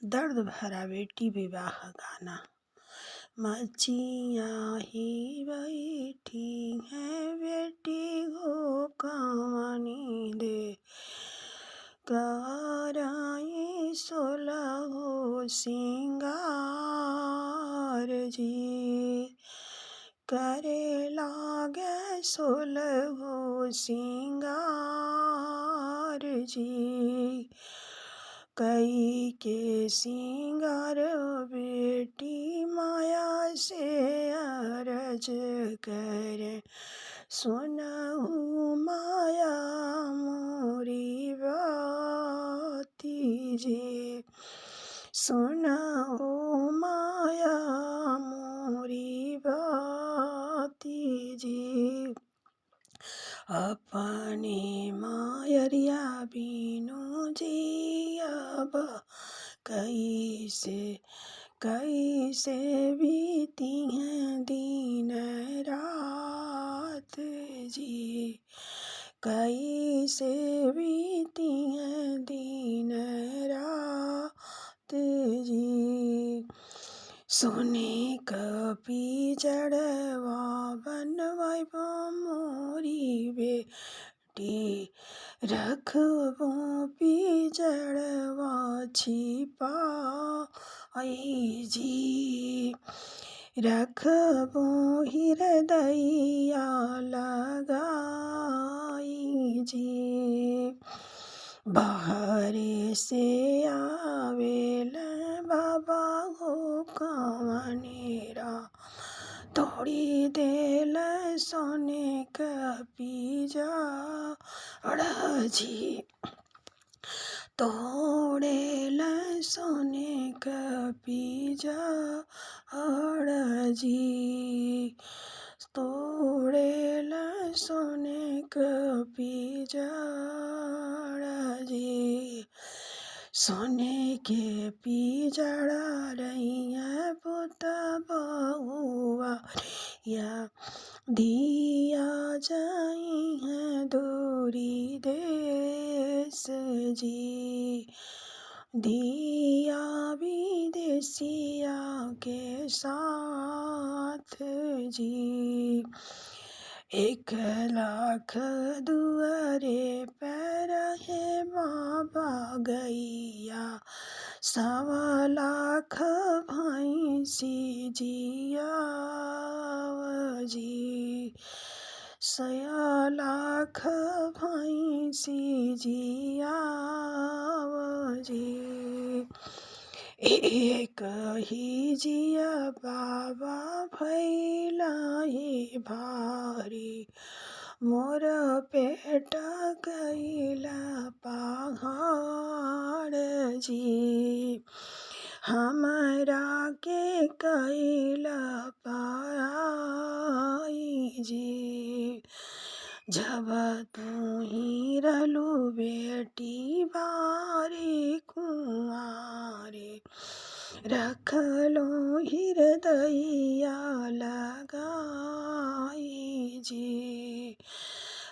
दर्द भरा बेटी विवाह गाना। मचिया ही बैठी है बेटी हो कवनी दे कराई सोलह हो सिंगार जी करे लागे सोलह हो सिंगार जी कई के सिंगार बेटी माया से अरज करे सुनहु माया मोरी बाती जी सुनहु माया मोरी बाती जी अपने मायरिया बीनु जियाब कैसे कैसे बीती हैं दिन रात जी कैसे बीती हैं दिन रात जी सोने कपी जड़वा बनवाई मोरी बेटी रखबो पिजड़वा छिपाई जी रखबो हृदया लगाई जी बाहर से आवेल बाबा हो कवनेरा तोड़ी देल सोने का पिजड़ा जी तोड़ेल सोने का पिजड़ा जी तोड़ेल सोने का पिजड़ा जी सोने के पिजड़ा रैया पुत बहुआ या दिया जाई है दूरी देश जी दिया विदेशिया के साथ जी 1,00,000 दुआरे पर है बाबा गैया 1,00,000 भैंसी जिया जी 1,00,000 भैंसी जिया जी एक ही जिया बाबा भैला ही भारी मोर पेट कैला पहाड़ जी हमरा के कैला पाई जी जब तू ही रहलू बेटी बारी कुंवारे रखलो हृदया लगाई जी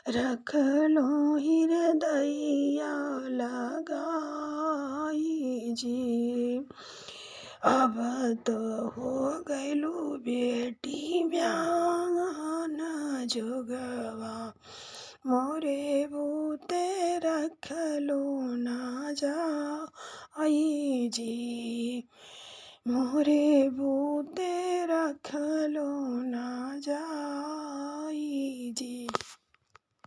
रखलो हृदया लगाई जी अब तो हो गइलू बेटी ब्यान जोगवा मोरे बूते रखलो ना जाई जी मोरे बूते रख